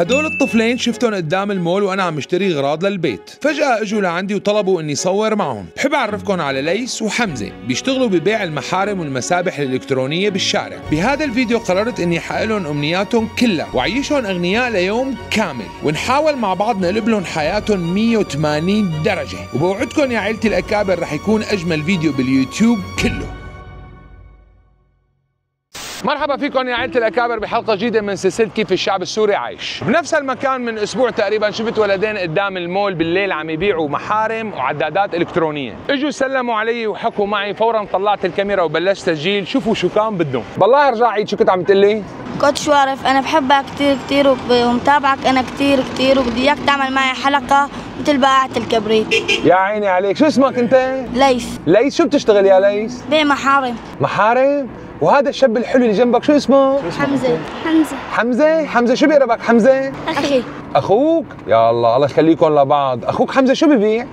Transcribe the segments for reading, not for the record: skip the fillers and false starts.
هدول الطفلين شفتهم قدام المول وانا عم اشتري اغراض للبيت، فجأة اجوا لعندي وطلبوا اني صور معهم. بحب اعرفكم على ليس وحمزة، بيشتغلوا ببيع المحارم والمسابح الالكترونية بالشارع. بهذا الفيديو قررت اني احقق لهم امنياتهم كلها واعيشهم اغنياء ليوم كامل، ونحاول مع بعض نقلب لهم حياتهم 180 درجة، وبوعدكم يا عيلتي الاكابر رح يكون اجمل فيديو باليوتيوب كله. مرحبا فيكم يا عائلة الأكابر بحلقة جديدة من سلسلة كيف الشعب السوري عايش. بنفس المكان من أسبوع تقريبا شفت ولدين قدام المول بالليل عم يبيعوا محارم وعدادات إلكترونية. اجوا سلموا علي وحكوا معي، فورا طلعت الكاميرا وبلشت تسجيل. شوفوا شو كان بدهم. بالله ارجع عيد، شو كنت عم تقلي؟ كوتش وارف، أنا بحبك كثير ومتابعك أنا كثير وبدي إياك تعمل معي حلقة مثل بائعة الكبريت. يا عيني عليك، شو اسمك أنت؟ ليس. ليس، شو بتشتغل يا ليس؟ بيع محارم. محارم؟ وهذا الشاب الحلو اللي جنبك شو اسمه؟ حمزة. حمزة شو بيقربك حمزة؟ أخي. أخوك؟ يا الله الله يخليكم لبعض. أخوك حمزة شو ببيع؟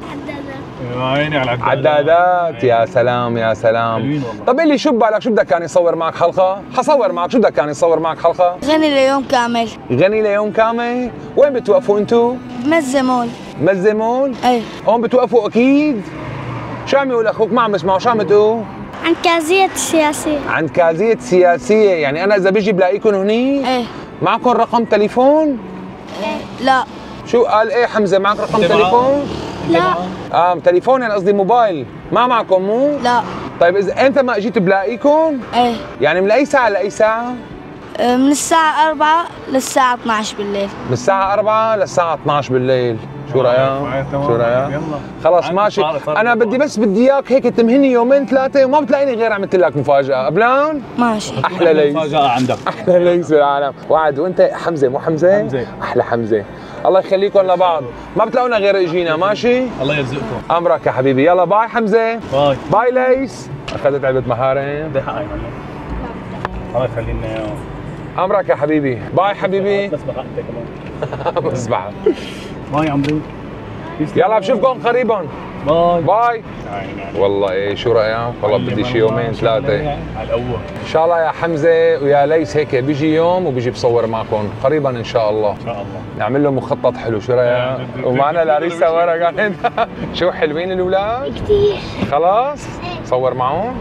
يا عيني على عدادات. يا سلام يا سلام. طب قل لي شو ببالك، شو بدك كان يصور معك حلقة؟ حصور معك، شو بدك كان يصور معك حلقة؟ غني ليوم كامل. غني ليوم كامل؟ وين بتوقفوا انتو؟ بمزة مول. مزة مول؟ ايه. هون بتوقفوا أكيد؟ شو عم يقول أخوك؟ ما عم بسمعه، شو عم تقول؟ عند كازية سياسية. عند كازية سياسية، يعني أنا إذا بيجي بلاقيكم هني؟ ايه. معكم رقم تليفون؟ ايه. لا. شو قال إيه حمزة، معك رقم تليفون؟ لا. تليفون يعني قصدي موبايل، ما معكم مو؟ لا. طيب إذا أنت ما أجيت بلاقيكم؟ ايه. يعني من أي ساعة لأي ساعة؟ من الساعة 4 للساعة 12 بالليل. من الساعة 4 للساعة 12 بالليل. شو رأيك؟ شو رأيك؟ خلص ماشي، أنا بدي إياك هيك تمهني يومين ثلاثة وما بتلاقيني غير عملت لك مفاجأة، قبلان؟ ماشي. أحلى ليس. مفاجأة عندك. أحلى ليس بالعالم، وعد. وأنت حمزة مو حمزة؟ حمزة. أحلى حمزة. الله يخليكم لبعض، ما بتلاقونا غير إجينا، ماشي؟ الله يرزقكم. أمرك يا حبيبي، يلا باي حمزة. باي. باي ليس. أخذت علبة محارم. بدي حقي معلم. الله يخلي لنا اياه. أمرك يا حبيبي، باي حبيبي. بس بقى انت كمان. مصباح. باي عمري. يلا بشوفكم قريبا. باي. باي. والله ايه، شو رايك؟ والله بدي شي يومين ثلاثة على الأول. ان شاء الله يا حمزة ويا ليس، هيك بيجي يوم وبيجي بصور معكم قريبا ان شاء الله. ان شاء الله. نعمل له مخطط حلو، شو رايك؟ ومعنا لاريسا ورا قاعد. شو حلوين الاولاد؟ كثير. خلاص؟ صور معهم؟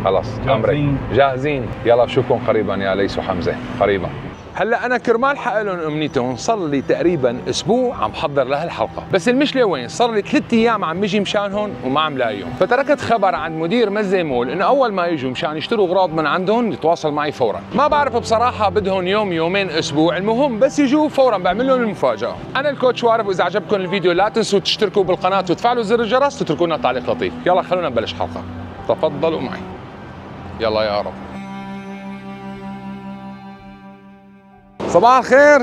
خلاص امرك. جاهزين. يلا بشوفكم قريبا يا ليس وحمزة، قريبا. هلا انا كرمال حقق لهم امنيتهم صار لي تقريبا اسبوع عم بحضر لهالحلقه، بس المشكله وين؟ صار لي 3 ايام عم بيجي مشانهم وما عم لاقيهم، فتركت خبر عند مدير مزة مول انه اول ما يجوا مشان يشتروا اغراض من عندهم يتواصل معي فورا. ما بعرف بصراحه بدهم يوم يومين اسبوع، المهم بس يجوا فورا بعمل لهم المفاجاه. انا الكوتش وارف، واذا عجبكم الفيديو لا تنسوا تشتركوا بالقناه وتفعلوا زر الجرس وتتركوا لنا تعليق لطيف. يلا خلونا نبلش حلقه، تفضلوا معي. يلا يا رب. صباح الخير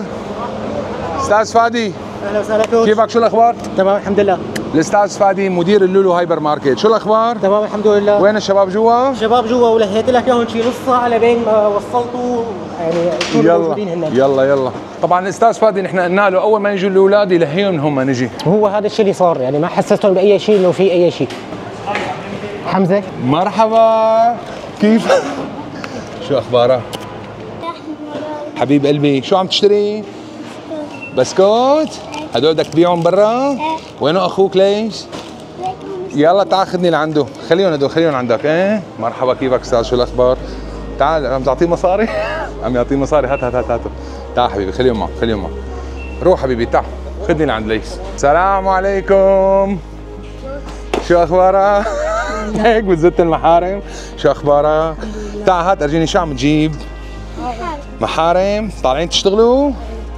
استاذ فادي. اهلا وسهلا كوتش. كيفك، شو الاخبار؟ تمام الحمد لله. الاستاذ فادي مدير اللولو هايبر ماركت، شو الاخبار؟ تمام الحمد لله. وين الشباب جوا؟ الشباب جوا، ولهيت لك اياهم شي نص ساعه لبين ما وصلتوا، يعني يكونوا موجودين هن. يلا طبعا الاستاذ فادي نحن قلنا له اول ما يجوا الاولاد يلهيهم هم نجي. وهو هذا الشيء اللي صار، يعني ما حسستهم باي شيء انه في اي شيء. حمزه مرحبا، كيف؟ شو اخبارك؟ حبيب قلبي، شو عم تشتري؟ بسكوت؟ هدول بدك تبيعهم برا؟ وينه اخوك ليش؟ يلا تعال خذني لعنده، خليهم هدول خليهم عندك. ايه مرحبا، كيفك استاذ، شو الاخبار؟ تعال، عم تعطيه مصاري؟ عم يعطيه مصاري، هات تعال حبيبي، خليهم معك. روح حبيبي، تعال خذني لعند ليس. السلام عليكم، شو اخبارك؟ هيك بتزت المحارم، شو اخبارك؟ تعال هات ارجيني، شو عم تجيب؟ محارم. طالعين تشتغلوا؟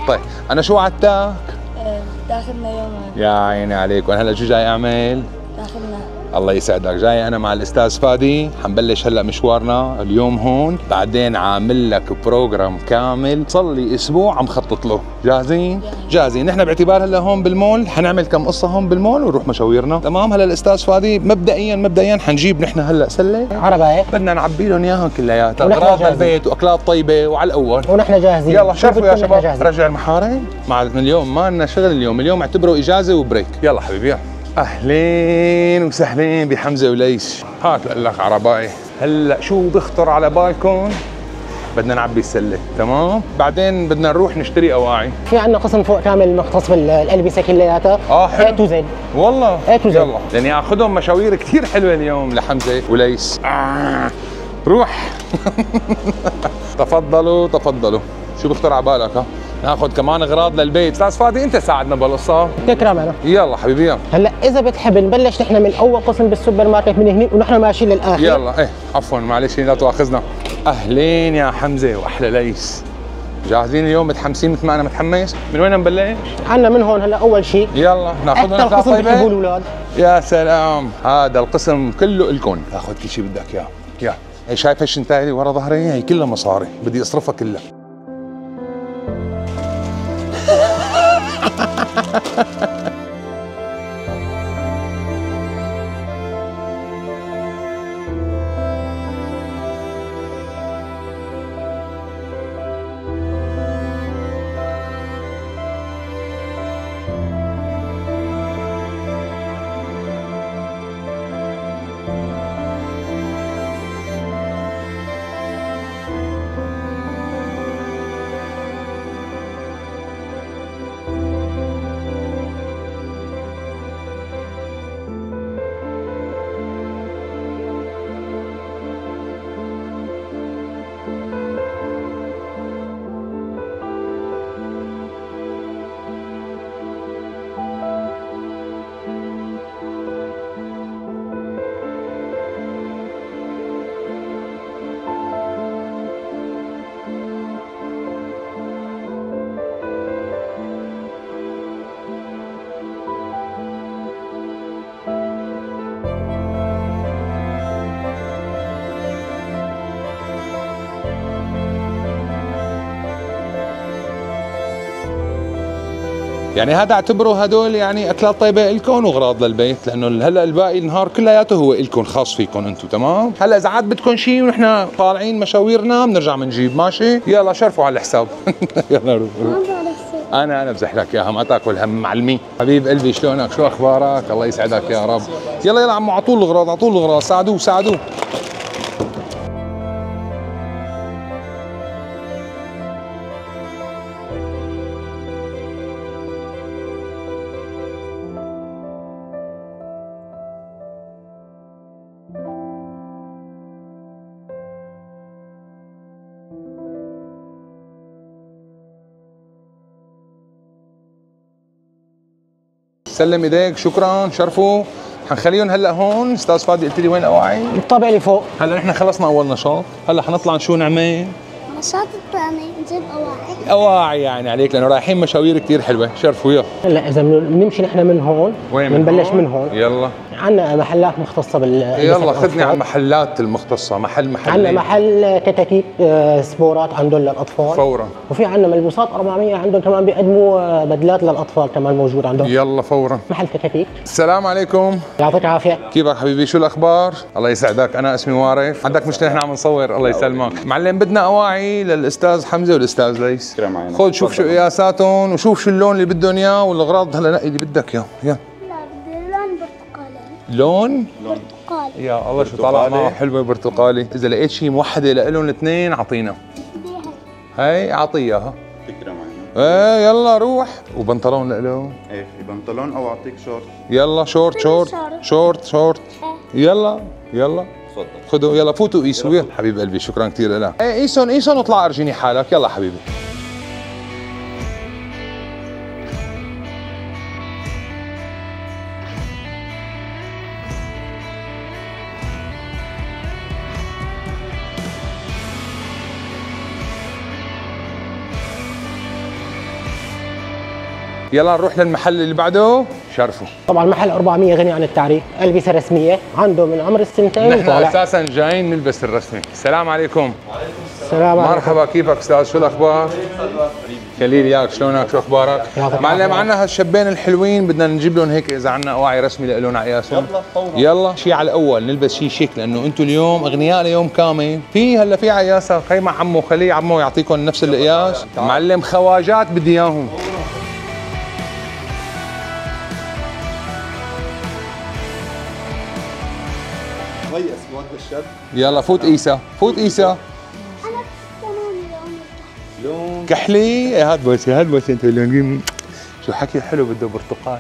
طيب انا شو وعدتك؟ داخلنا يوم. يا عيني عليك، وانا هلا شو جاي اعمل؟ داخلنا. الله يسعدك، جاي انا مع الاستاذ فادي، حنبلش هلا مشوارنا اليوم هون، بعدين عامل لك بروجرام كامل صار لي اسبوع عم خطط له. جاهزين؟ جاهزين. نحن باعتبار هلا هون بالمول حنعمل كم قصه هون بالمول ونروح مشاويرنا، تمام؟ هلا الاستاذ فادي مبدئيا حنجيب نحن هلا سله عربايه، بدنا نعبي لهم اياها كلياتها، اغراض البيت واكلات طيبه وعلى الاول، ونحن جاهزين. يلا شرفوا يا شباب. رجع المحارم مع اليوم، ما لنا شغل اليوم اعتبره اجازه وبريك. يلا حبيبي يلا. اهلين وسهلين بحمزه وليس. هات لك عربايه. هلا شو بخطر على بالكم؟ بدنا نعبي السله. تمام، بعدين بدنا نروح نشتري اواعي. في عندنا قسم فوق كامل مختص بالالبسه كلياتها. حلو. A to Z. والله A to Z. يلا، لاني اخذهم مشاوير كثير حلوه اليوم لحمزه وليس. روح. تفضلوا تفضلوا. شو بيخطر على بالك؟ ها ناخذ كمان اغراض للبيت. استاذ فادي انت ساعدنا بالقصه. تكرم. يلا حبيبي يلا. هلا اذا بتحب نبلش نحن من اول قسم بالسوبر ماركت من هني ونحن ماشيين للاخر. يلا. ايه عفوا معلش لا تواخذنا. اهلين يا حمزه واحلى ليس. جاهزين اليوم متحمسين مثل ما انا متحمس؟ من وين نبلش؟ عندنا من هون هلا اول شيء يلا ناخذ اكثر قسم بيحبوه الاولاد. يا سلام، هذا القسم كله الكم. تاخذ كل شيء بدك اياه. يلا هي شايف هالشنطه اللي ورا ظهري؟ هي كلها مصاري بدي اصرفها كلها. يعني هذا اعتبروا هدول يعني اكلات طيبه لكم وغراض للبيت، لانه هلا الباقي النهار كلياته هو لكم خاص فيكم انتم. تمام، هلا اذا عاد بدكم شيء ونحن طالعين مشاويرنا بنرجع بنجيب. ماشي، يلا شرفوا على الحساب. يلا روح. انا بزح لك اياها ما تاكل هم معلمي. حبيب قلبي شلونك؟ شو اخبارك؟ الله يسعدك يا رب. يلا يلا عمو، اعطوه الاغراض اعطوه الاغراض، ساعدوه ساعدوه. سلم ايديك، شكرا، شرفوا. حنخليهم هلا هون. استاذ فادي قلت لي وين الاواعي؟ بالطابق اللي فوق. هلا نحن خلصنا اول نشاط، هلا حنطلع شو نعمل؟ النشاط الثاني نجيب اواعي. اواعي يعني عليك، لانه رايحين مشاوير كثير حلوه. شرفوا يلا. هلا اذا بنمشي نحن من هون وين بنبلش من هون. يلا عندنا محلات مختصه يلا خذني على المحلات المختصه. محل عندنا محل كتاكيت سبورات عندهم للاطفال فورا، وفي عندنا ملبوسات 400 عندهم كمان بيقدموا بدلات للاطفال كمان موجود عندهم. يلا فورا. محل كتاكيت. السلام عليكم. يعطيك العافيه. كيفك حبيبي؟ شو الاخبار؟ الله يسعدك. انا اسمي وارف. عندك مشكله نحن عم نصور؟ الله يسلمك. معلم بدنا اواعي للاستاذ حمزه والاستاذ ليس. خذ شوف شو قياساتهم وشوف شو اللون اللي بدهم اياه والاغراض. هلا نقي اللي بدك اياه. يلا. لا بدي لون برتقالي. لون برتقالي. يا الله شو طالع معه حلوه برتقالي. اذا لقيت شيء موحده لهم الاثنين اعطينا. هي اعطيه اياها. تكرم عينك. ايه يلا روح. وبنطلون له؟ ايه في بنطلون او اعطيك شورت؟ يلا شورت شورت شورت شورت. يلا يلا تفضل خذوا يلا فوتوا قيسوا. يلا حبيب قلبي شكرا كثير لك. ايه قيسهم قيسهم واطلع ارجيني حالك. يلا حبيبي. يلا نروح للمحل اللي بعده. شرفوا. طبعا محل 400 غني عن التعريف، البسه رسميه عنده من عمر السنتين نحن وطالع. اساسا جايين نلبس الرسمي. السلام عليكم. وعليكم السلام. مرحبا، كيفك استاذ؟ شو الاخبار؟ خليل ياك شلونك؟ شو اخبارك؟ معلم عنا هالشبين الحلوين بدنا نجيب لهم هيك اذا عنا اواعي رسمي لهم على قياسهم. يلا شيء على الاول نلبس شيء شيك لانه انتم اليوم اغنياء ليوم كامل. في هلا في عياسه خي مع عمو خليه عمو يعطيكم نفس القياس. معلم خواجات بدي اياهم. هي اسمك بالشد. يلا فوت عيسى فوت عيسى. انا كمان كحلي. هات بوسي هات بوسي انت اللي شو حكي حلو بده برتقال.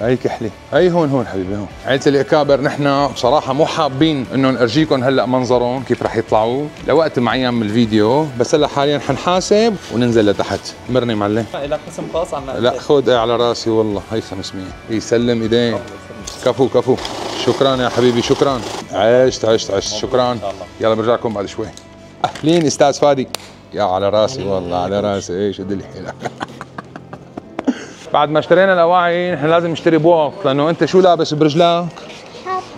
هي كحلي. هي هون حبيبي هون. عيلة الأكابر نحن بصراحة مو حابين انه نرجيكم هلا منظرهم كيف رح يطلعوا لوقت معين من الفيديو، بس هلا حاليا حنحاسب وننزل لتحت. مرني معلم. لك قسم خاص عنا. لا خذ على راسي والله. هي 500. يسلم ايدين. كفو كفو. شكرا يا حبيبي شكرا. عشت شكرا. يلا برجع لكم بعد شوي. اهلين استاذ فادي. يا على راسي والله على راسي. ايش شد لي حيلك. بعد ما اشترينا الاواعي نحن لازم نشتري بواط، لانه انت شو لابس برجلك؟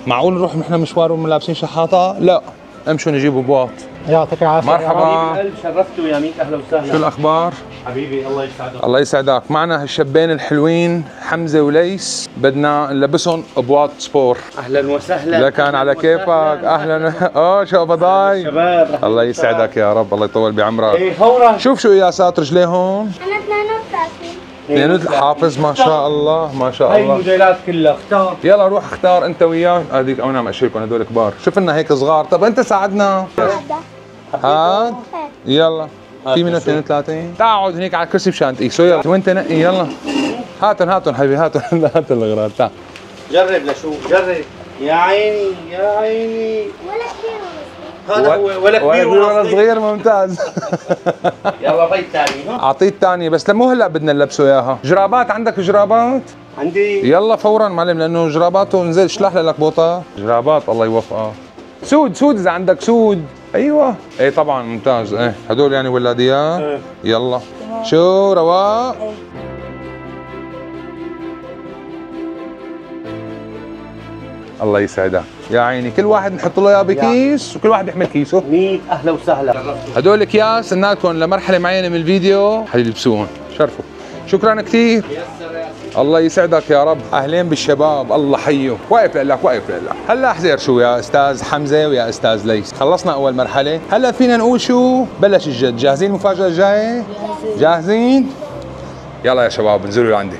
معقول نروح نحن مشوار ولابسين شحاطه؟ لا امشوا نجيبوا بواط. يعطيك العافيه. مرحبا. القلب شرفتوا يا ميت. اهلا وسهلا. شو الاخبار؟ حبيبي الله يسعدك. الله يسعدك. معنا هالشابين الحلوين حمزه وليس، بدنا نلبسهم بواط سبور. اهلا وسهلا. لكن على كيفك. اهلا. شو قبضاي؟ شباب الله يسعدك يا رب. الله يطول بعمرك. ايه فورا. شوف شو قياسات رجليهم. أنا 32. حافظ ما شاء الله ما شاء هاي الله. الموديلات كلها اختار. يلا روح اختار انت وياه. هذيك انا ماشيلكم هدول كبار. شوف لنا هيك صغار. طب انت ساعدنا. هاد يلا. في منه 32. تعال هنيك على الكرسي مشان تقيسه. يلا وانت نقي. يلا هاتن حبيبي هاتن. هاتن الاغراض. تعال جرب لشوف جرب. يا عيني يا عيني. ولا كثير هذا هو ولا كبير ولا صغير. ممتاز. يلا بيت ثاني. اعطيه الثاني بس مو هلا بدنا نلبسه اياها. جرابات عندك جرابات؟ عندي. يلا فورا معلم، لانه جراباته نزل. اشلح لك بوطه جرابات. الله يوفقك. سود اذا عندك سود. ايوه ايه طبعا ممتاز. ايه هدول يعني ولاديات. يلا شو رواق. الله يسعدك يا عيني. كل واحد نحط له اياه بكيس وكل واحد يحمل كيسه. ميت اهلا وسهلا. هدول اكياس انكم لمرحله معينه من الفيديو حيلبسوهم. شرفوا. شكرا كثير. الله يسعدك يا رب. اهلين بالشباب. الله حيه. واقف لك واقف لك. هلا احذر شو يا استاذ حمزه ويا استاذ ليس. خلصنا اول مرحله. هلا فينا نقول شو بلش الجد. جاهزين المفاجاه الجايه؟ جاهزين. يلا يا شباب انزلوا لعندي.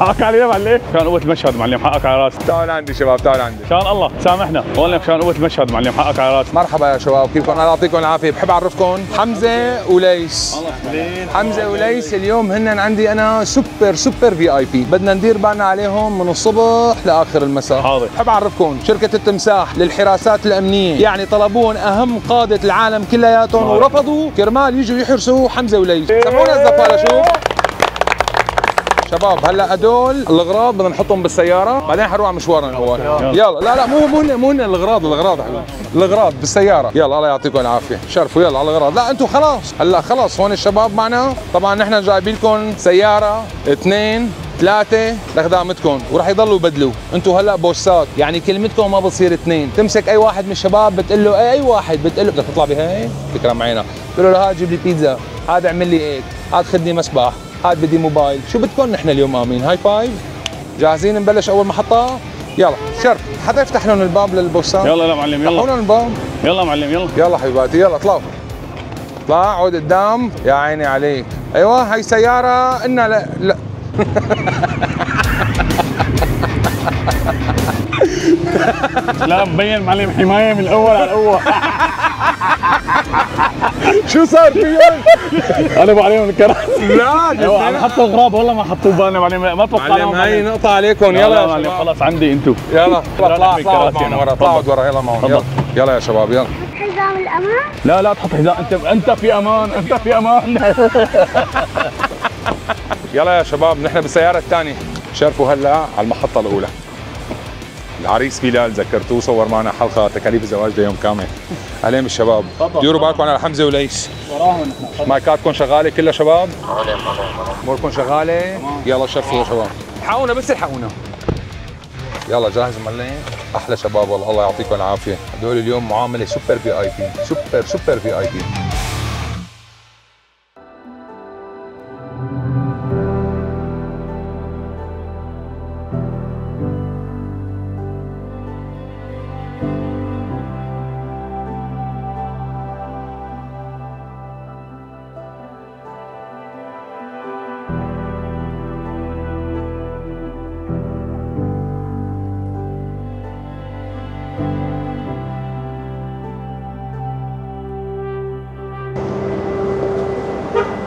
حقك علينا معلم. مشان قوة المشهد معلم حقك على راسي. تعال عندي شباب تعال عندي. مشان الله سامحنا والله مشان قوة المشهد معلم حقك على راسي. مرحبا يا شباب كيفكم؟ الله يعطيكم العافيه. بحب اعرفكم حمزه وليس. حمزه وليس اليوم هن عندي انا سوبر في اي بي. بدنا ندير بالنا عليهم من الصبح لاخر المساء. حاضر. بحب اعرفكم شركه التمساح للحراسات الامنيه، يعني طلبون اهم قاده العالم كلياتهم ورفضوا كرمال يجوا يحرسوا حمزه وليس. سمعونا الزفاله شوف شباب. هلا هدول الاغراض بدنا نحطهم بالسياره، بعدين حنروح على مشوارنا الاول. يلا لا مو هن الاغراض حبيبي. الاغراض بالسياره. يلا الله يعطيكم العافيه. شرفوا يلا على الاغراض. لا انتم خلاص هلا خلاص هون الشباب معنا. طبعا نحن جايبين لكم سياره 2 3 لخدامتكم وراح يضلوا يبدلوا. انتم هلا بوسات، يعني كلمتكم ما بتصير 2. تمسك اي واحد من الشباب بتقول له اي واحد بتقول له بدك تطلع بهي فكره معينه، بتقول له هات جيب لي بيتزا، هذا اعمل لي هيك، هات خدني مسبح، هات بدي موبايل. شو بدكم نحن اليوم امين. هاي فايف. جاهزين نبلش اول محطه؟ يلا شرف. حدا يفتح لهم الباب للبوسات. يلا لا معلم يلا. فتحوا لهم الباب. يلا معلم يلا. يلا حبيباتي يلا اطلعوا. اطلع عود قدام. يا عيني عليك. ايوه هاي سياره إنها لا لا مبين معلم حمايه من الاول على الاول. شو صار في قلبوا عليهم الكراسي. لا عم حطوا اغراض والله ما حطوا بالنا معلم. ما توقع معلم هاي نقطة عليكم. يلا يا معلم شباب خلص عندي انتم. يلا اطلعوا معهم ورا. اطلعوا ورا يلا معهم. يلا يلا يا شباب يلا. حزام الأمان. لا تحط حذاء. انت في امان. انت في امان. يلا يا شباب نحن بالسيارة الثانية. شرفوا هلا على المحطة الأولى. العريس بلال ذكرتوه صور معنا حلقة تكاليف الزواج ليوم كامل. أهلين بالشباب. ديروا بالكم على حمزة وليس. وراهم مايكاتكم شغالة كلها شباب؟ أموركم شغالة؟ يلا شرفوا يا شباب. الحقونا بس الحقونا. يلا جاهز ملين؟ أحلى شباب والله. الله يعطيكم العافية. هدول اليوم معاملة سوبر في اي بي. سوبر في اي بي.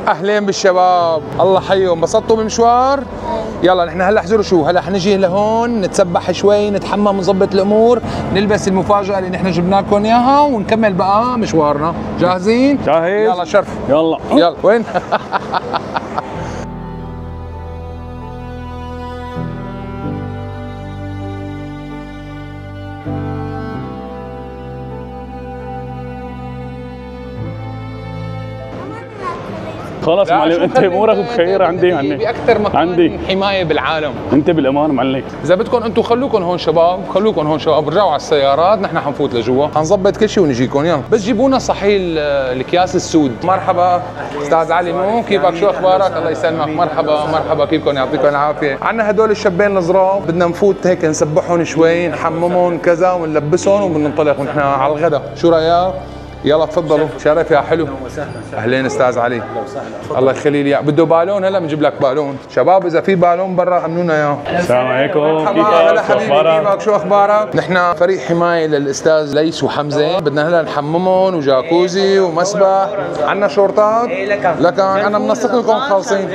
اهلين بالشباب، الله حيهم، انبسطتوا بالمشوار؟ يلا نحن هلا احذروا شو، هلا حنجي لهون نتسبح شوي، نتحمم، نظبط الامور، نلبس المفاجأة اللي نحن جبنا لكم اياها ونكمل بقى مشوارنا. جاهزين؟ جاهز. يلا شرف. يلا يلا وين؟ خلاص معلم، انت امورك بخير. عندي باكثر مكان عندي حمايه بالعالم. انت بالامان معلم. اذا بدكم انتم خلوكم هون شباب، خلوكم هون شباب، رجعوا على السيارات، نحن حنفوت لجوا، حنظبط كل شيء ونجيكم. يلا بس جيبونا صحيح الاكياس السود. مرحبا استاذ علي، مو كيفك؟ شو اخبارك؟ الله يسلمك. مرحبا مرحبا، كيفكم؟ يعطيكم العافيه. عندنا هدول الشابين الصغار، بدنا نفوت هيك نسبحهم شوي، نحممهم كذا ونلبسهم وبننطلق نحن على الغداء. شو رايك؟ يلا تفضلوا. شرف يا حلو. اهلين استاذ علي. الله يخلي لي. بده بالون؟ هلا بنجيب لك بالون. شباب اذا في بالون برا امنونا اياه. السلام عليكم. هلا حبيبي، كيفك؟ شو اخبارك؟ نحن فريق حمايه للاستاذ ليس وحمزه، بدنا هلا نحممهم وجاكوزي ومسبح. عندنا شورتات؟ لكن انا منسق لكم خالصين.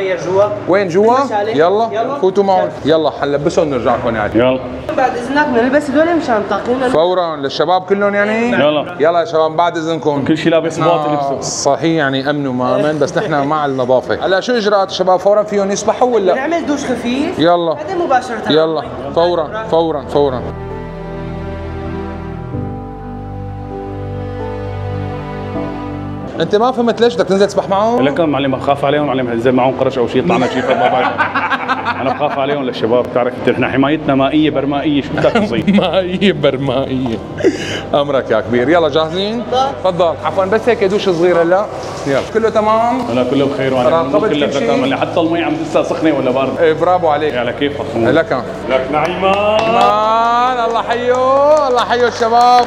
وين جوا؟ يلا فوتوا معهم. يلا حنلبسهم ونرجع لكم يعني. يلا بعد اذنك بدنا نلبس هدول مشان طاقينا فورا للشباب كلهم يعني. يلا يلا يا شباب بعد اذنكم. كل شيء لابس باطل لبسه. صحيح يعني امن ومامن، بس نحن مع النظافه. هلا شو اجراءات الشباب؟ فورا فيهم يسبحوا ولا؟ نعمل دوش خفيف. يلا بعدين مباشرة. يلا فورا فورا فورا. انت ما فهمت ليش بدك تنزل تسبح معهم؟ لكن معلم بخاف عليهم، معلم انزل معهم قرش او شيء، طلعنا شيء ما بعرف. انا بخاف عليهم للشباب، بتعرف نحن حمايتنا مائيه برمائيه، شو بدك تصير؟ مائيه برمائيه. امرك يا كبير. يلا جاهزين؟ تفضل. عفوا بس هيك دوش صغير هلا. يلا كله تمام؟ هلا كله بخير وعليكم كله تمام، حتى المي عم لسه سخنه ولا بارده؟ ايه برافو عليك. على كيفك؟ لك نعيمان. الله حيو، الله حيو الشباب.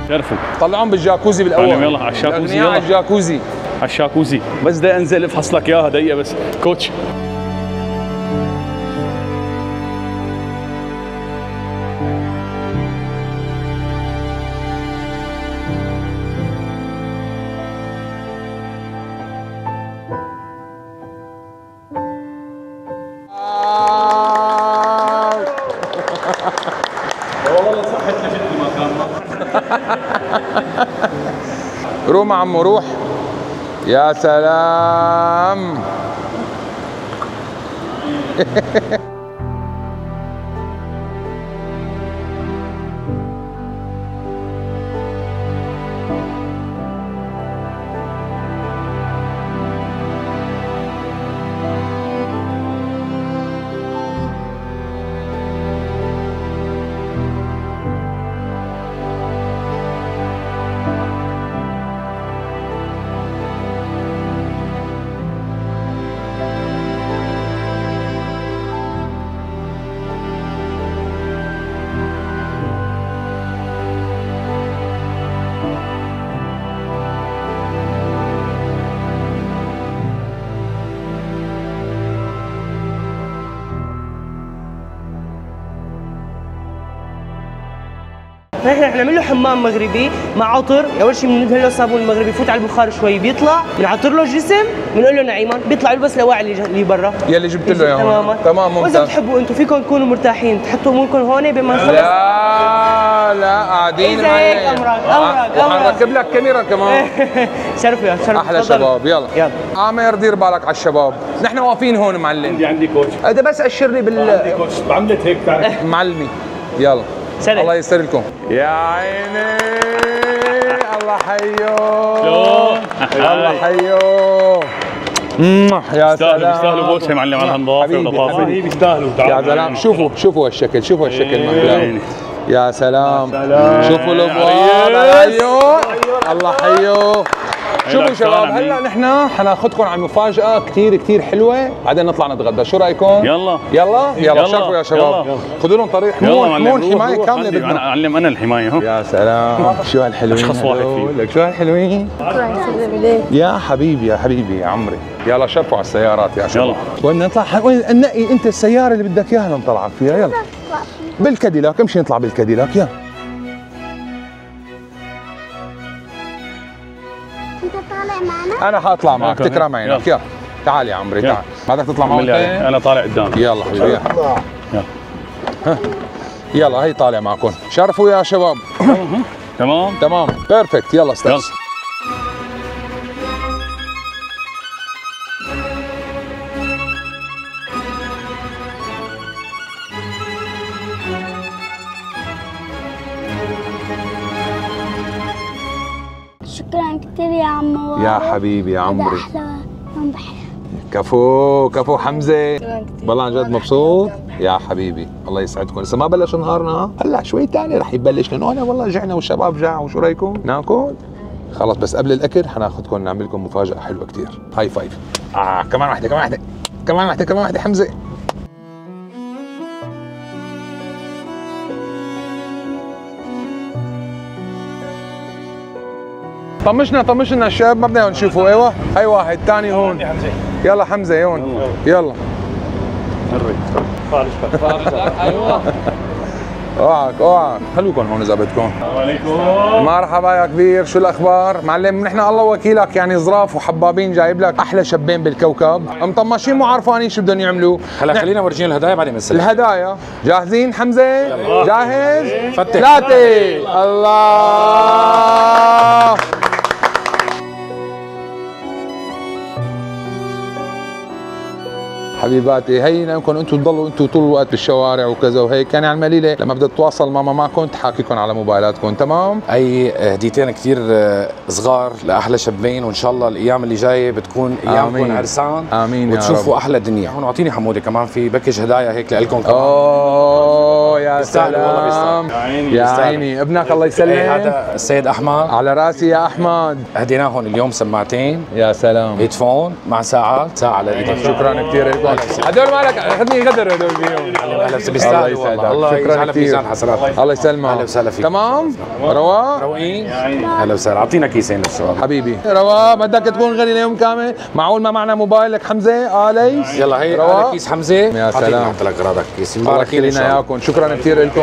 شرفوا. طلعهم بالجاكوزي بالاول. يلا على الشاكوزي. يلا على الجاكوزي. على الشاكوزي. بس بدي انزل افحص لك اياها دقيقه بس كوتش. والله صحت لجد المكان. روح عمو روح. يا سلام. نحن بنعمل له حمام مغربي مع عطر. اول شيء بندهن له صابون مغربي، يفوت على البخار شوي، بيطلع بنعطر له الجسم، بنقول له نعيمان، بيطلع يلبس لواعي اللي برا يلي جبت له اياه. تماما تمام ممتاز. واذا بتحبوا انتم فيكم تكونوا مرتاحين تحطوا اموركم هون بما نخلص. لا قاعدين اذا هيك امرك وحنركب لك كاميرا كمان. شرف يا شرف. احلى شباب. يلا عامر دير بالك على الشباب، نحن واقفين هون معلم. عندي كوتش. هذا بس اشر لي عندي كوتش عملت هيك بتعرف معلمي. يلا سلام. الله يسر لكم. يا عيني الله حيو. الله حيو. يا سلام. بيستاهلوا بوسه يا معلم على النظافه واللطافه. بيستاهلوا. يا سلام. شوفوا هالشكل، شوفوا هالشكل محلاه. يا سلام. شوفوا الابواب. ايوه الله حيو. شوفوا شباب هلا نحن حناخذكم على مفاجأة كثير حلوة، بعدين نطلع نتغدى، شو رأيكم؟ يلا شرفوا يا شباب. خذوا لهم طريق حمون حماية كاملة بدنا. انا اعلم انا الحماية. يا سلام. شو هالحلوين. اشخاص واحد فيه. لك شو هالحلوين. يا حبيبي يا عمري. يلا شرفوا على السيارات يا شباب. وين نطلع؟ وين ننقي انت السيارة اللي بدك اياها نطلعك فيها. يلا بالكاديلاك، امشي نطلع بالكاديلاك. يلا انت طالع مع انا حاطلع معك تكرم عينك. يلا تعال يا عمري تعال. بدك تطلع معي؟ انا طالع قدام. يلا حبيبي يلا. ها يلا هي طالع معكم. شرفوا يا شباب. تمام بيرفكت. يلا استاذ. شكرا كثير يا عمو. يا حبيبي يا عمري. هذا احلى يوم بحياتي. كفو حمزه. والله عن جد مبسوط يا حبيبي. الله يسعدكم. لسه ما بلش نهارنا، هلا شوي ثاني رح يبلش لانه انا والله جعنا والشباب جاعوا. شو رايكم؟ ناكل؟ خلص بس قبل الاكل حناخذكم نعمل لكم مفاجاه حلوه كثير. هاي فايف. كمان واحده حمزه. طمشنا الشباب ما بدنا نشوفه. ايوه هاي واحد ثاني هون. يلا حمزه هون. يلا ايوه اوعك خلوكم هون اذا بدكم. السلام عليكم. مرحبا يا كبير. شو الاخبار؟ معلم نحن الله وكيلك يعني ظراف وحبابين جايب لك احلى شابين بالكوكب، مطمشين مو عارفانين شو بدهم يعملوا. هلا خلينا نورجيهم الهدايا بعدين بنسلم. الهدايا جاهزين حمزه؟ جاهز؟ فتح 3 الله. حبيباتي هي لانكم انتم تضلوا انتم طول الوقت بالشوارع وكذا وهيك، كان على المليله لما بدها تتواصل ماما معكم تحاكيكم على موبايلاتكم. تمام؟ اي هديتين كثير صغار لاحلى شابين، وان شاء الله الايام اللي جايه بتكون ايامكم عرسان. امين يا رب. وتشوفوا احلى دنيا. هون اعطيني حموده كمان في بكج هدايا هيك لكم كمان. اوه يا سلام. يا عيني ابنك الله يسلمك. هذا السيد احمد. على راسي يا احمد. هديناهم اليوم سماعتين. يا سلام. هيدفون مع ساعه لايدك. شكرا كثير لكم. هدول مالك اخذني غدر هدول فيهم. اهلا وسهلا. الله يجعلها في ميزان حسنات. الله يسلمك. اهلا وسهلا فيك. تمام؟ رواق؟ روقين؟ اهلا وسهلا. اعطينا كيسين للشباب حبيبي. رواق بدك تكون غني ليوم كامل؟ معقول ما معنا موبايلك حمزه؟ ليش؟ يلا هي هذا كيس حمزه. يا سلام. اعطيك لك غراضك كيس. الله يخلينا اياكم. شكرا كثير لكم.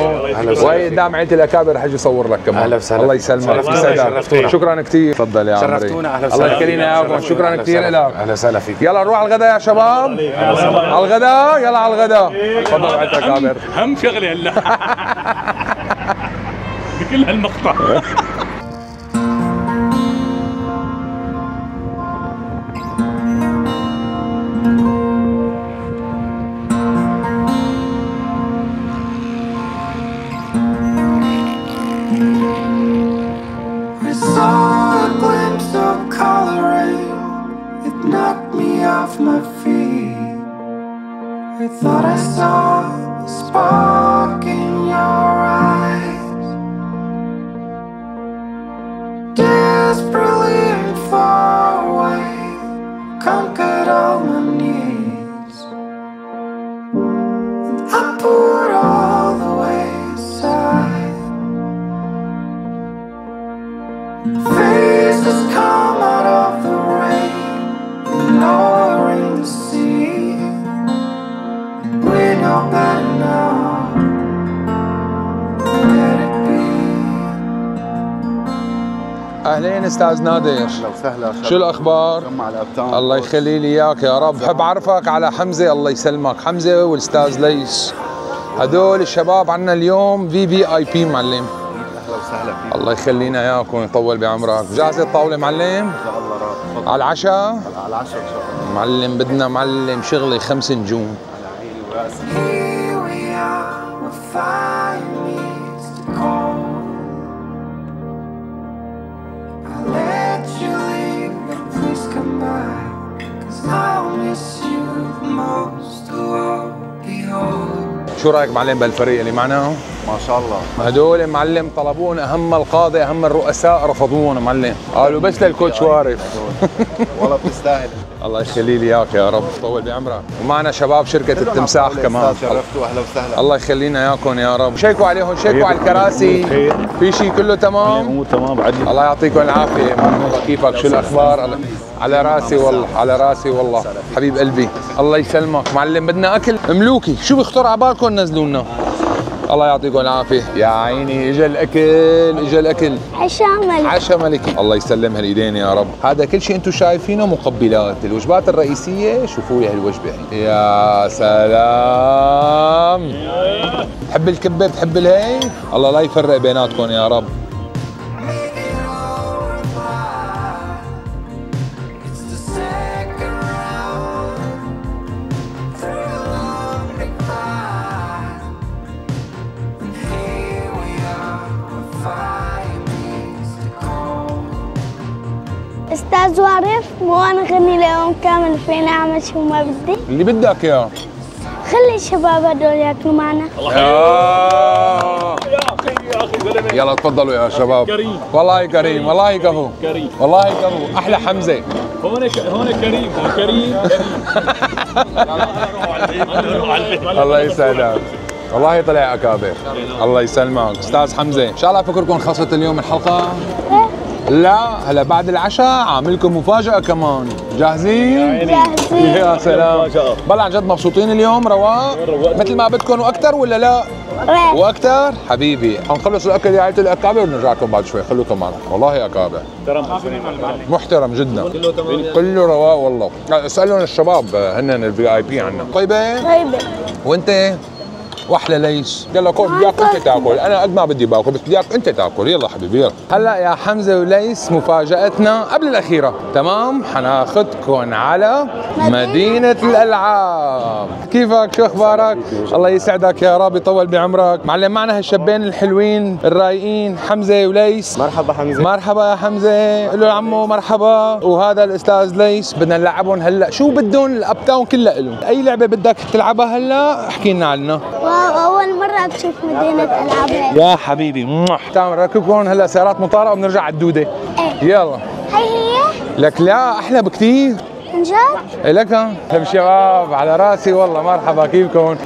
وهي قدام عيله الاكابر رح اجي اصور لك كمان. اهلا وسهلا. الله يسلمك. شرفتونا. شكرا كثير. تفضل يا عمري. شرفتونا. اهلا وسهلا. الله يخلينا اياكم. شكرا كثير لك. اهلا وسهلا فيك. يلا نروح على الغداء يا شباب. على الغداء. يلا على الغداء. تفضل عيله الاكابر. اهم شغله هلا بكل هالمقطع. I thought I saw a spark in your eyes, desperately and far away, conquered all my needs, and I put all the way aside. Faces come out of the rain, ignoring the sea. We know better now. Let it be. اهلين استاذ نادر. اهلا وسهلا. شو الاخبار؟ جمع الابتان. الله يخلي لي اياك يا رب. بحب اعرفك على حمزه. الله يسلمك. حمزه والاستاذ ليس هدول الشباب عنا اليوم VIP معلم. اهلا وسهلا فيك. الله يخلينا اياكم ويطول بعمرك. جاهزه الطاوله معلم؟ ان شاء الله راح. على العشاء؟ على العشاء ان شاء الله. معلم بدنا معلم شغله 5 نجوم. Here we are, where fire meets the cold. I'll let you leave, but please come back, 'cause I'll miss you the most of all. Behold. شو رايك معلم بالفريق اللي معنا؟ ما شاء الله. هدول معلم طلبون اهم القاده اهم الرؤساء رفضونا معلم. قالوا بس للكوتش وارف. والله بتستاهل. الله يخلي لي اياك يا رب. طول بعمرك. ومعنا شباب شركه التمساح كمان. شرفتوا. اهلا وسهلا. الله يخلينا اياكم يا رب. شيكوا عليهم. شيكوا على الكراسي. في شيء كله تمام؟ مو تمام بعد. الله يعطيكم العافيه. الله كيفك؟ شو الاخبار؟ على راسي والله. على راسي والله حبيب قلبي. الله يسلمك معلم. بدنا اكل ملوكي. شو بيخطر على بالكم نزلوا لنا؟ الله يعطيكم العافيه. يا عيني اجى الاكل، اجى الاكل. عشاء ملك. عشاء ملكي. الله يسلم هالايدين يا رب. هذا كل شيء انتم شايفينه مقبلات. الوجبات الرئيسيه شوفوا لي هالوجبه. يا سلام. بتحب الكبه، بتحب الهي؟ الله لا يفرق بيناتكم يا رب. استاذ وارف، مو انا غني ليوم كامل فينا اعمل شو ما بدي؟ اللي بدك اياه. خلي الشباب هدول ياكلوا معنا. يلا تفضلوا يا شباب. كريم والله كريم، والله كفو كريم، والله كفو. احلى حمزه هون كريم، كريم الله يسعدك. والله طلع اكابر. الله يسلمك استاذ حمزه. ان شاء الله فكركم خلصت اليوم الحلقه؟ لا، هلا بعد العشاء عاملكم مفاجأة كمان. جاهزين؟ جاهزين. يا سلام. بلا عن جد مبسوطين اليوم رواق؟ مثل ما بدكم واكثر ولا لا؟ واكثر؟ حبيبي حنخلص الاكل يا عائلة الاكابر ونرجع لكم بعد شوي. خلوكم معنا. والله اكابر محترم جدا. كله رواق والله. اسالهم الشباب هن الفي اي بي عنا. طيبة؟ طيبة. وانت؟ واحلى ليش؟ يلا كل بدي اياك انت تاكل، انا قد ما بدي باكل بس بدي اياك انت تاكل. يلا حبيبي يلا. هلا يا حمزه وليس مفاجاتنا قبل الاخيره، تمام؟ حناخذكم على مدينه الالعاب. كيفك؟ شو اخبارك؟ الله يسعدك يا رب، يطول بعمرك. معلم معنا هالشابين الحلوين الرايقين حمزه وليس. مرحبا حمزه. مرحبا يا حمزه. قول له لعمو مرحبا. وهذا الاستاذ ليس. بدنا نلعبهم هلا. شو بدهم؟ الاب تاون كلها لهم. اي لعبه بدك تلعبها هلا احكي لنا عنها. أول مرة بشوف مدينة ألعاب هيك. يا حبيبي تعال نركبكم هلا سيارات مطارة وبنرجع على الدودة. ايه يلا. هي لك لا أحلى بكثير. عن جد؟ لك اهلا شباب على راسي والله. مرحبا كيفكم؟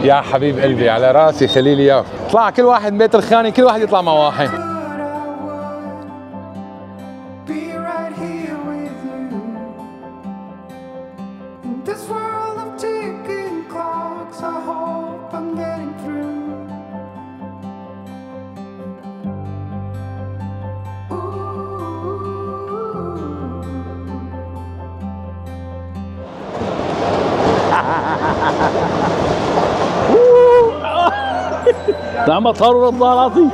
يا حبيب قلبي على راسي خليلي اياك. طلع كل واحد من بيت الخاني، كل واحد يطلع مع واحد. عم بطهروا الضالاتي.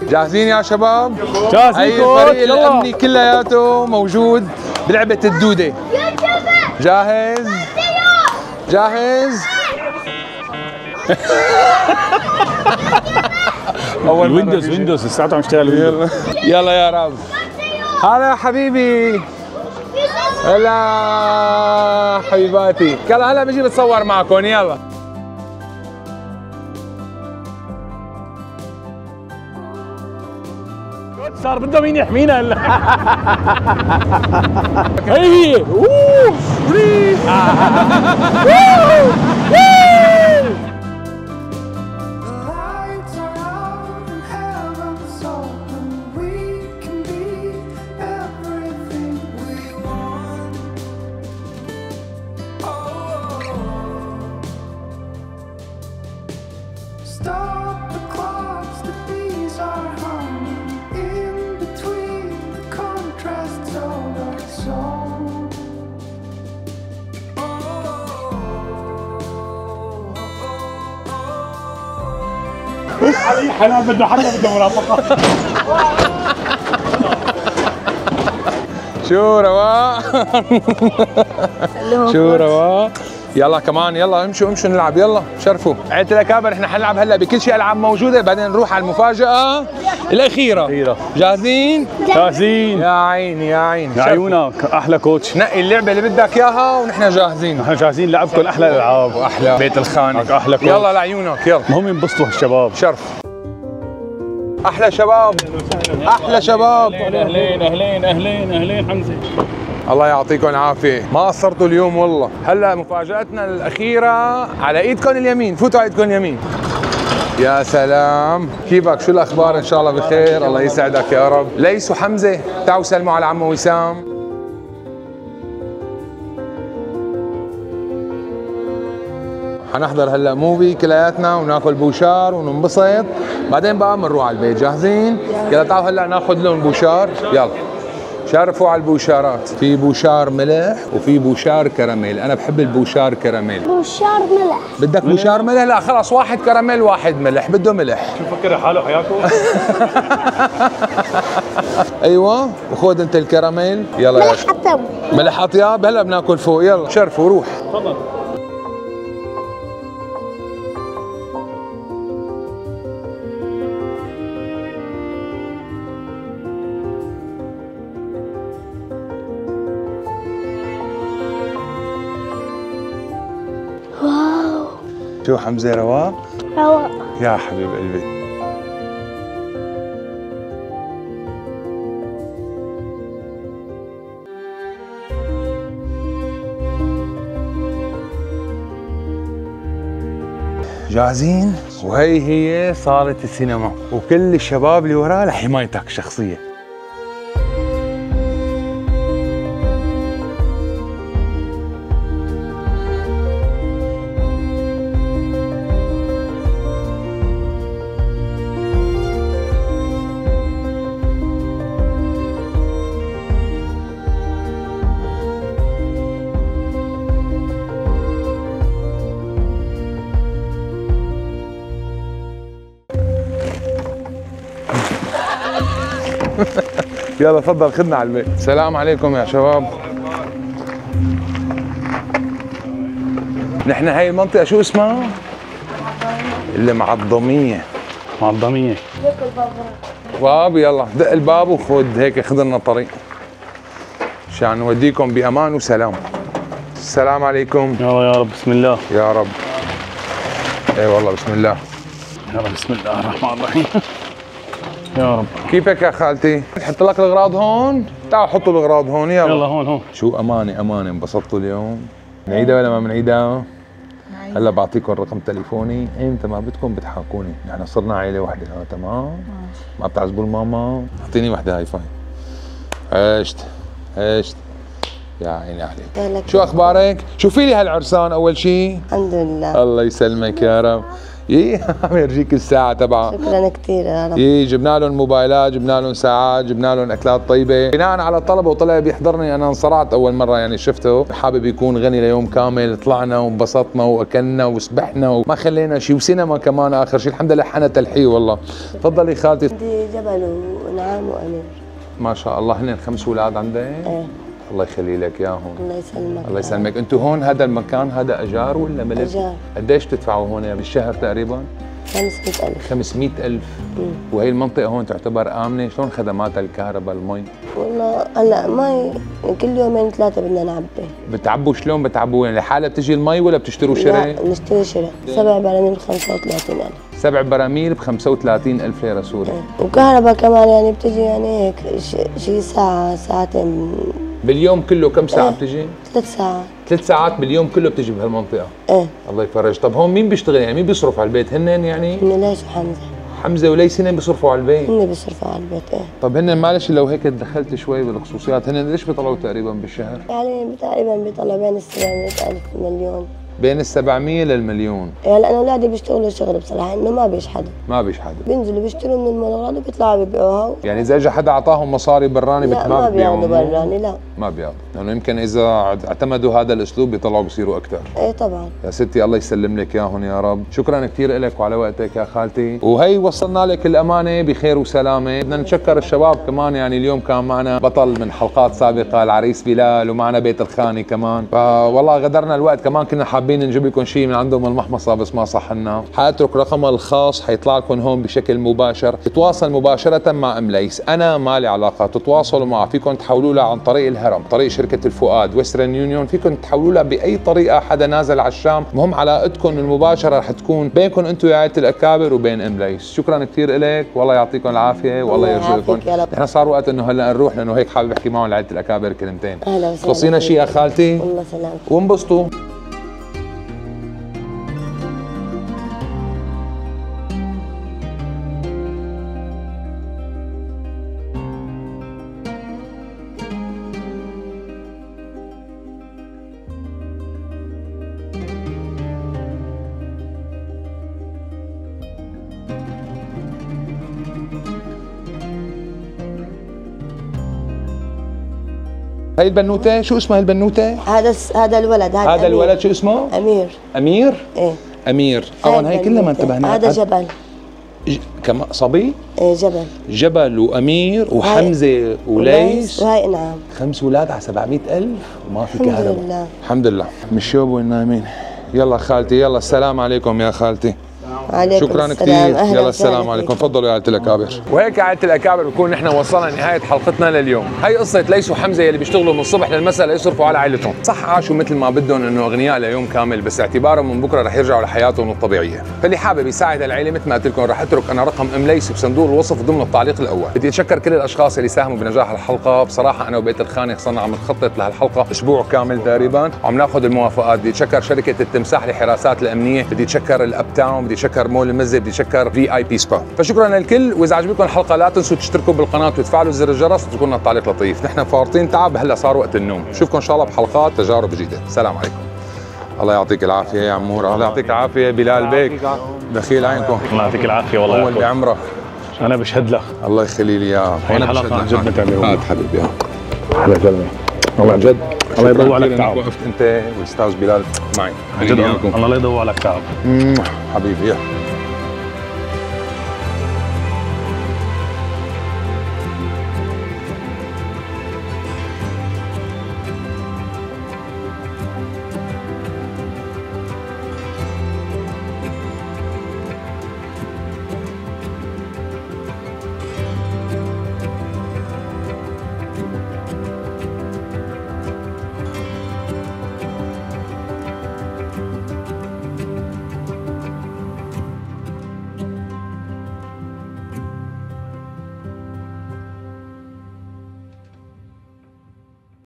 جاهزين يا شباب؟ جاهزين. هي الفريق الامني كلياته موجود بلعبة الدودة. جاهز؟ جاهز؟ اول ويندوز لساته عم يشتغل. يلا يا رب. هلا يا حبيبي. هلا حبيباتي. يلا هلا بجي بتصور معكم. يلا صار بده مين يحمينا هلا. هي حنان بده حدا بده مرافقة. شو رواق؟ شو رواق؟ يلا كمان يلا امشوا نلعب يلا شرفوا. عيلة الأكابر احنا حنلعب هلا بكل شيء ألعاب موجودة، بعدين نروح على المفاجأة الأخيرة. جاهزين؟ جاهزين. يا عيني يا عيني. يا عيونك أحلى كوتش. نقي اللعبة اللي بدك إياها ونحن جاهزين. نحن جاهزين لعبكم أحلى الألعاب وأحلى بيت الخانق. أحلى كوتش. يلا لعيونك يلا. المهم ينبسطوا هالشباب. شرف. أحلى شباب. أحلى شباب. أهلين حمزة. الله يعطيكم العافية، ما قصرتوا اليوم والله. هلا مفاجأتنا الأخيرة على إيدكم اليمين، فوتوا على إيدكم اليمين. يا سلام، كيفك؟ شو الأخبار؟ إن شاء الله بخير، الله يسعدك يا رب. ليس وحمزة، تعالوا سلموا على عمو وسام. حنحضر هلا موفي كلياتنا وناكل بوشار وننبسط، بعدين بقى بنروح على البيت. جاهزين؟ يلا تعالوا هلا ناخذ لهم بوشار، يلا. شرفوا على البوشارات، في بوشار ملح وفي بوشار كراميل، أنا بحب البوشار كراميل. بوشار ملح. بدك بوشار ملح؟ لا خلاص، واحد كراميل واحد ملح، بده ملح. شو فكر حاله حياكم؟ ايوه، وخذ انت الكراميل، يلا يا ملح أطيب. ملح أطيب، هلا بناكل فوق، يلا شرفوا روح. تفضل. واو. شو حمزة رواق؟ رواق. يا حبيب قلبي. جاهزين؟ وهي هي صالة السينما، وكل الشباب اللي وراه لحمايتك شخصيا. يلا تفضل خدنا على البيت. السلام عليكم يا شباب. نحن هاي المنطقة شو اسمها؟ المعظمية. معظمية. باب، يلا دق الباب وخذ هيك، خذ لنا طريق عشان نوديكم بأمان وسلام. السلام عليكم. يلا يا رب بسم الله. يا رب. اي والله بسم الله. يلا بسم الله الرحمن الرحيم. يا رب. كيفك يا خالتي؟ نحط لك الاغراض هون؟ تعال حطوا الاغراض هون. يلا يلا هون. شو امانه انبسطتوا اليوم؟ بنعيدها ولا ما بنعيدها؟ هلا بعطيكم رقم تليفوني، ايمتى ما بدكم بتحاكوني، نحن صرنا عائله وحده. تمام؟ ما بتعذبوا الماما؟ اعطيني وحده هاي فاي. عشت يا عيني عليك. شو اخبارك؟ شوفي لي هالعرسان اول شيء. الحمد لله. الله يسلمك يا رب. عم يرجيك الساعة تبعها. شكرا كثير يا رب. جبنا لهم موبايلات، جبنا لهم ساعات، جبنا لهم اكلات طيبة بناء على طلبه، وطلع بيحضرني. انا انصرعت اول مرة يعني شفته، حابب يكون غني ليوم كامل. طلعنا وانبسطنا واكلنا وسبحنا وما خلينا شيء، وسينما كمان اخر شيء. الحمد لله حنا تلحيه والله. تفضلي خالتي. عندي جبل ونعام وامير. ما شاء الله. هن 5 اولاد عندك؟ ايه. الله يخلي لك اياهم. الله يسلمك. الله يسلمك. انتم هون هذا المكان هذا اجار ولا ملك؟ اجار. قديش بتدفعوا هون بالشهر تقريبا؟ 500,000. 500,000. وهي المنطقة هون تعتبر آمنة؟ شلون خدماتها، الكهرباء، المي؟ والله هلا مي كل يومين 3 بدنا نعبي. بتعبوا شلون بتعبوا؟ يعني لحالها بتجي المي ولا بتشتروا شراء؟ لا بنشتري شراء. 7 براميل ب 35,000. 7 براميل ب 35,000 ليرة سوري. وكهرباء كمان يعني بتجي يعني هيك شي ساعة ساعتين باليوم كله كم ساعة بتجي؟ 3 ساعات. 3 ساعات باليوم كله بتجي بهالمنطقة؟ ايه. الله يفرج. طب هون مين بيشتغل يعني؟ مين بيصرف على البيت؟ هن يعني؟ هن ليش وحمزة. حمزة وليس هن بيصرفوا على البيت؟ هن بيصرفوا على البيت ايه. طب هن معلش لو هيك دخلت شوي بالخصوصيات، هن قديش بيطلعوا تقريبا بالشهر؟ يعني تقريبا بيطلع بين 700,000 مليون. بين 700 للمليون. هلا انا اولادي بيشتغلوا شغل بصراحه انه ما بيشحدوا. ما بيشحدوا. بينزلوا بيشتروا من المغرب وبيطلعوا بيبيعوها. يعني اذا اجى حدا اعطاهم مصاري براني لا ما بياخذوا براني. لا ما بياخذوا، لانه يمكن اذا اعتمدوا هذا الاسلوب بيطلعوا بيصيروا اكثر. ايه طبعا. يا ستي الله يسلم لك اياهم يا رب. شكرا كثير لك وعلى وقتك يا خالتي، وهي وصلنا لك الامانه بخير وسلامه. بدنا نشكر الشباب كمان، يعني اليوم كان معنا بطل من حلقات سابقه العريس بلال، ومعنا بيت الخاني كمان، فوالله غدرنا الوقت كمان. كنا حابين حابين نجيب لكم شيء من عندهم المحمصه بس ما صح لنا، حاترك رقمها الخاص حيطلع لكم هون بشكل مباشر، تتواصل مباشره مع ام ليس، انا ما لي علاقه، تتواصلوا معه، فيكم تحولوا لها عن طريق الهرم، طريق شركه الفؤاد، ويسترن يونيون، فيكم تحولوا لها باي طريقه، حدا نازل على الشام، المهم علاقتكم المباشره رح تكون بينكم انتم يا عائله الاكابر وبين ام ليس. شكرا كثير لك، والله يعطيكم العافيه والله يرزقكم. نحن صار وقت انه هلا نروح لانه هيك حابب احكي معهم عائله الاكابر كلمتين. اهلا وسهلا. خلصينا شيء يا خالتي. الله سلامتك. وانبسطوا. هاي البنوتة شو اسمها البنوتة؟ هذا الولد. هذا الولد شو اسمه؟ أمير. أمير؟ ايه أمير. أول هاي كلها ما انتبهنا. هذا جبل. كمان صبي؟ ايه جبل. جبل وأمير وحمزة وليس وهاي إنعام. 5 أولاد على 700,000 وما في كهرباء. الحمد لله. الحمد لله. مشيوب والنايمين. يلا خالتي، يلا السلام عليكم يا خالتي. شكرا كثير. يلا السلام عليكم. تفضلوا يا عائله الاكابر. وهيك يا عائله الاكابر بكون نحن وصلنا لنهايه حلقتنا لليوم. هي قصه ليس وحمزه اللي بيشتغلوا من الصبح للمساء ليصرفوا على عائلتهم. صح عاشوا مثل ما بدهم انه اغنياء ليوم كامل، بس اعتبارهم من بكره رح يرجعوا لحياتهم الطبيعيه. فاللي حابب يساعد العائله مثل ما قلت لكم رح اترك انا رقم ام ليس بصندوق الوصف ضمن التعليق الاول. بدي اتشكر كل الاشخاص اللي ساهموا بنجاح الحلقه، بصراحه انا وبيت الخانق صرنا عم نخطط لهالحلقه اسبوع كامل تقريبا وعم ناخذ الموافقات. بدي اتشكر شركه التمساح للحراسات الامنيه، بدي اتشكر الاب تاون، بدي اتشكر مول المزه، بدي اتشكر VIP سبا. فشكرا للكل، واذا عجبكم الحلقه لا تنسوا تشتركوا بالقناه وتفعلوا زر الجرس وتكون لنا تعليق لطيف. نحن فارطين تعب، هلا صار وقت النوم. نشوفكم ان شاء الله بحلقات تجارب جديده. السلام عليكم. الله يعطيك العافيه يا عمور. الله يعطيك العافيه بلال بيك. دخيل عينكم. الله يعطيك العافيه والله. اول بعمرك. انا بشهد لك. الله يخلي لي اياه. هاي الحلقه عن جد متعبه. هات حبيبي. احلى زلمه والله جد. الله يضوي عليك تعب. وقفت انت والاستاذ بلال معي. عن جد الله يضوي عليك تعب. حبيبي.